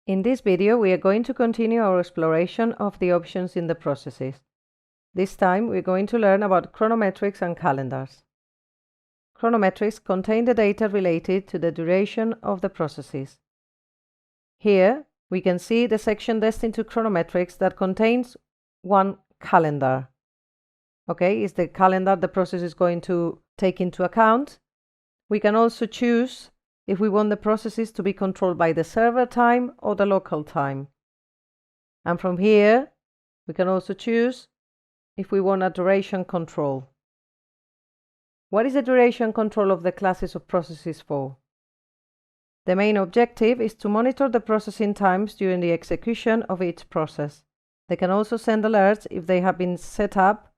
In this video, we are going to continue our exploration of the options in the processes. This time, we're going to learn about chronometrics and calendars. Chronometrics contain the data related to the duration of the processes. Here, we can see the section destined to chronometrics that contains one calendar. Okay, it's the calendar the process is going to take into account. We can also choose if we want the processes to be controlled by the server time or the local time. And from here, we can also choose if we want a duration control. What is the duration control of the classes of processes for? The main objective is to monitor the processing times during the execution of each process. They can also send alerts if they have been set up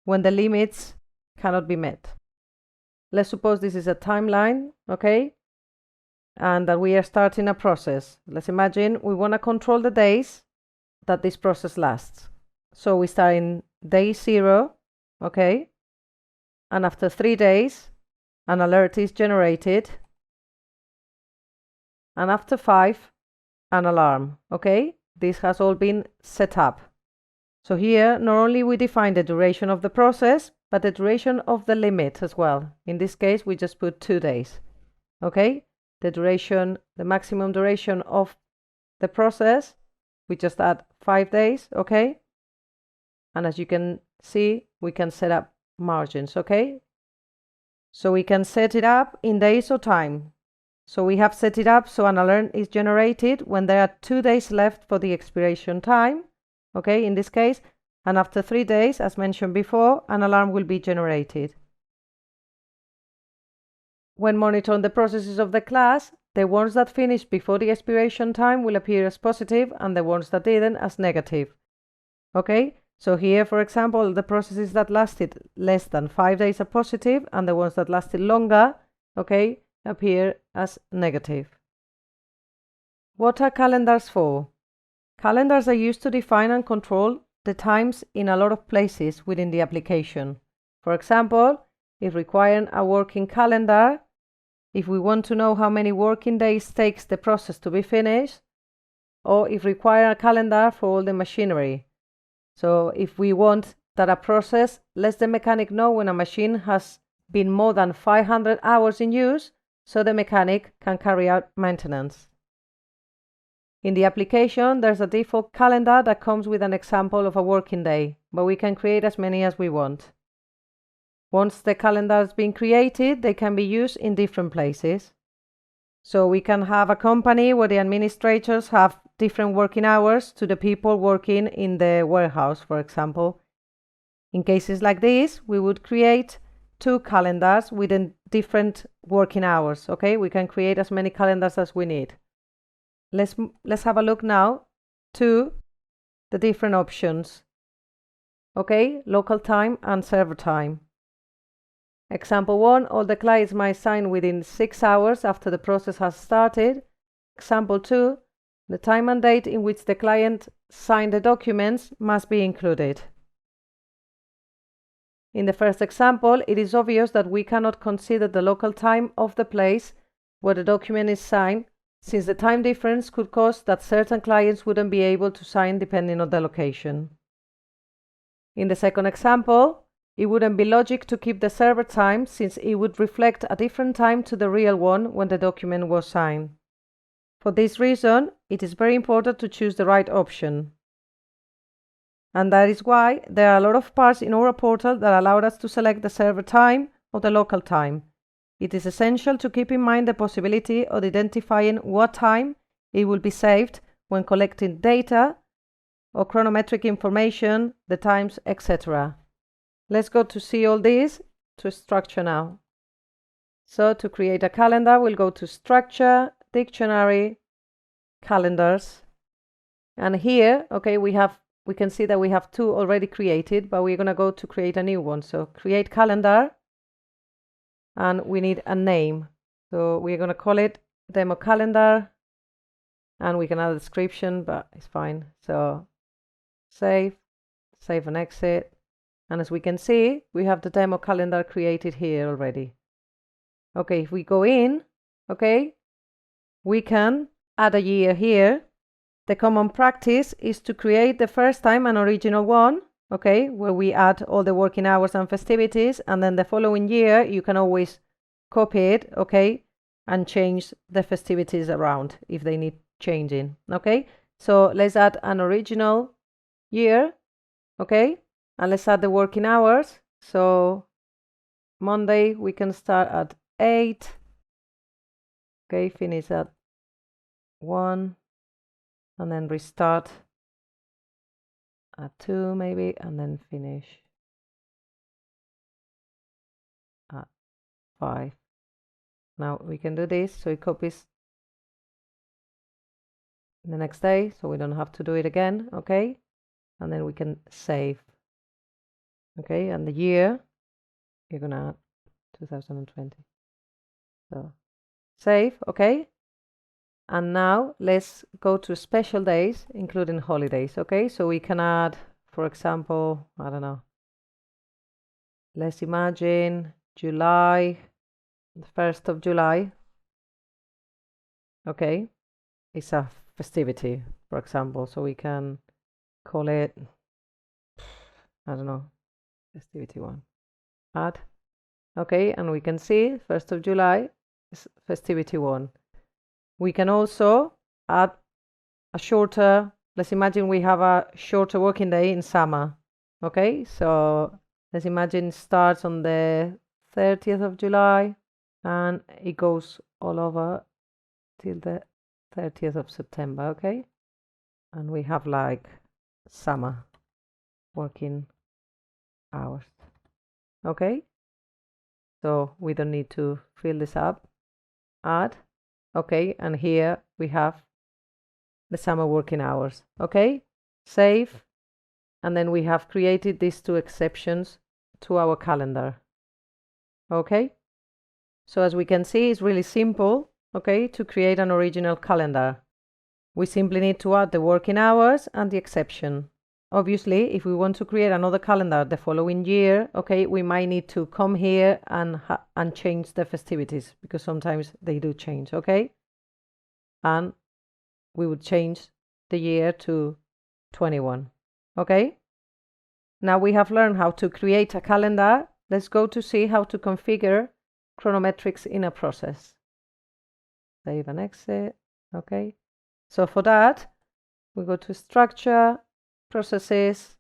when the limits cannot be met. Let's suppose this is a timeline, okay? And that we are starting a process. Let's imagine we want to control the days that this process lasts. So we start in day 0, okay? And after 3 days, an alert is generated. And after 5, an alarm, okay? This has all been set up. So here, not only we define the duration of the process, but the duration of the limit as well. In this case, we just put 2 days, okay? The duration, the maximum duration of the process, we just add 5 days, okay? And as you can see, we can set up margins, okay? So we can set it up in days or time. So we have set it up so an alert is generated when there are 2 days left for the expiration time, okay, in this case, and after 3 days, as mentioned before, an alarm will be generated. When monitoring the processes of the class, the ones that finished before the expiration time will appear as positive and the ones that didn't as negative. Okay, so here, for example, the processes that lasted less than 5 days are positive and the ones that lasted longer, okay, appear as negative. What are calendars for? Calendars are used to define and control the times in a lot of places within the application. For example, if requiring a working calendar, if we want to know how many working days takes the process to be finished, or if require a calendar for all the machinery. So if we want that a process lets the mechanic know when a machine has been more than 500 hours in use, so the mechanic can carry out maintenance. In the application, there's a default calendar that comes with an example of a working day, but we can create as many as we want. Once the calendar has been created, they can be used in different places. So we can have a company where the administrators have different working hours to the people working in the warehouse, for example. In cases like this, we would create 2 calendars within different working hours, okay? We can create as many calendars as we need. Let's have a look now to the different options, okay? Local time and server time. Example 1, all the clients might sign within 6 hours after the process has started. Example 2, the time and date in which the client signed the documents must be included. In the first example, it is obvious that we cannot consider the local time of the place where the document is signed, since the time difference could cause that certain clients wouldn't be able to sign depending on the location. In the second example, it wouldn't be logic to keep the server time, since it would reflect a different time to the real one when the document was signed. For this reason, it is very important to choose the right option. And that is why there are a lot of parts in our portal that allow us to select the server time or the local time. It is essential to keep in mind the possibility of identifying what time it will be saved when collecting data or chronometric information, the times, etc. Let's go to see all this to structure now. So to create a calendar, we'll go to Structure, Dictionary, Calendars. And here, okay, we can see that we have 2 already created, but we're going to go to create a new one. So create calendar, and we need a name. So we're going to call it demo calendar, and we can add a description, but it's fine. So save and exit. And as we can see, we have the demo calendar created here already. Okay, if we go in, okay, we can add a year here the common practice is to create the first time an original one, okay, where we add all the working hours and festivities, and then the following year you can always copy it, okay, and change the festivities around if they need changing, okay. So let's add an original year, okay, and let's add the working hours. So Monday we can start at 8, okay, finish at 1, and then restart at 2 maybe, and then finish at 5. Now we can do this, so it copies the next day, so we don't have to do it again, okay, and then we can save, okay, and the year you're gonna add 2020, so save, okay. And now let's go to special days, including holidays, okay. So we can add, for example, I don't know, let's imagine July, the 1st of July, okay, it's a festivity, for example, so we can call it, I don't know, festivity 1, add, okay, and we can see 1st of July is festivity 1. We can also add a shorter, let's imagine we have a shorter working day in summer, okay, so let's imagine it starts on the 30th of July and it goes all over till the 30th of September, okay, and we have like summer working hours, okay, so we don't need to fill this up, add, okay, and here we have the summer working hours, okay, save, and then we have created these 2 exceptions to our calendar, okay. So as we can see, it's really simple, okay, to create an original calendar. We simply need to add the working hours and the exception. Obviously, if we want to create another calendar the following year, okay, we might need to come here and change the festivities, because sometimes they do change, okay, and we would change the year to 21, okay. Now we have learned how to create a calendar. Let's go to see how to configure Chronometrics in a process. Save and exit, okay. So for that, we go to structure, processes,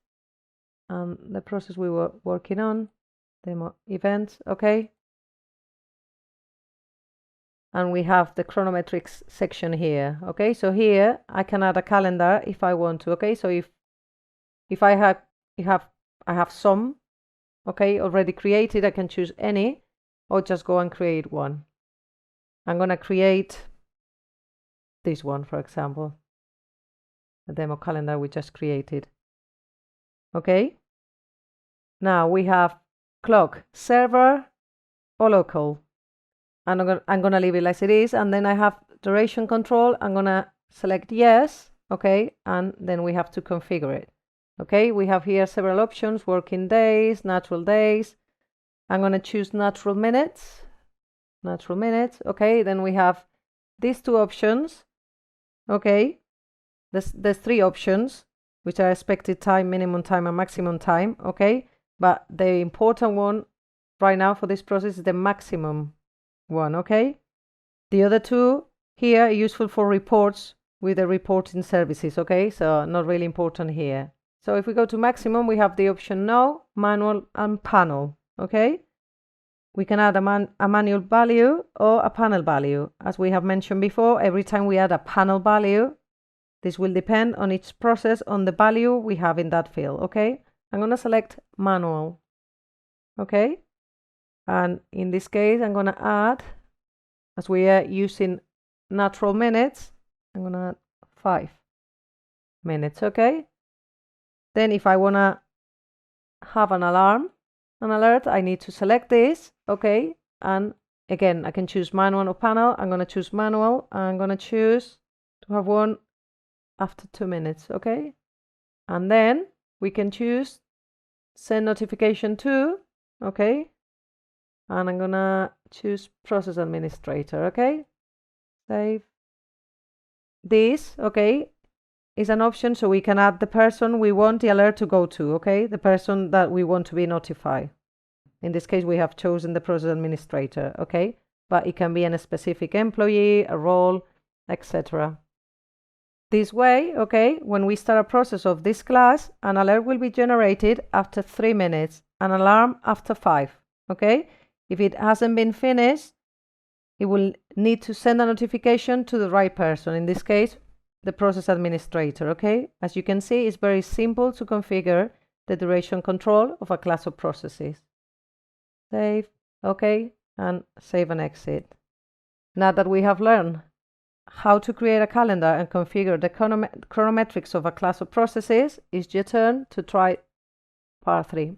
and the process we were working on, demo events, okay. And we have the Chronometrics section here, okay. So here I can add a calendar if I want to, okay. So if I have some, okay, already created, I can choose any or just go and create one. I'm gonna create this one, for example, the demo calendar we just created, okay. Now we have clock, server or local, and I'm gonna leave it as it is, and then I have duration control. I'm gonna select yes, okay, and then we have to configure it, okay. We have here several options: working days, natural days. I'm gonna choose natural minutes, okay. Then we have these 2 options, okay. There's 3 options, which are expected time, minimum time, and maximum time, okay. But the important one right now for this process is the maximum one, okay. The other 2 here are useful for reports with the reporting services, okay, so not really important here. So if we go to maximum, we have the option no, manual, and panel, okay. We can add a manual value or a panel value. As we have mentioned before, every time we add a panel value, this will depend on each process on the value we have in that field, okay. I'm going to select manual, okay, and in this case I'm going to add, as we are using natural minutes, I'm going to add 5 minutes, okay. Then if I want to have an alert, I need to select this, okay, and again I can choose manual or panel. I'm going to choose manual. I'm going to choose to have one after 2 minutes, okay, and then we can choose send notification to, okay, and I'm gonna choose process administrator, okay, save this, okay. is an option, so we can add the person we want the alert to go to, okay? The person that we want to be notified. In this case, we have chosen the process administrator, okay? But it can be a specific employee, a role, etc. This way, okay, when we start a process of this class, an alert will be generated after 3 minutes, an alarm after 5, okay? If it hasn't been finished, it will need to send a notification to the right person, in this case, the process administrator, okay? As you can see, it's very simple to configure the duration control of a class of processes. Save, okay, and save and exit. Now that we have learned how to create a calendar and configure the chronometrics of a class of processes, it's your turn to try part 3.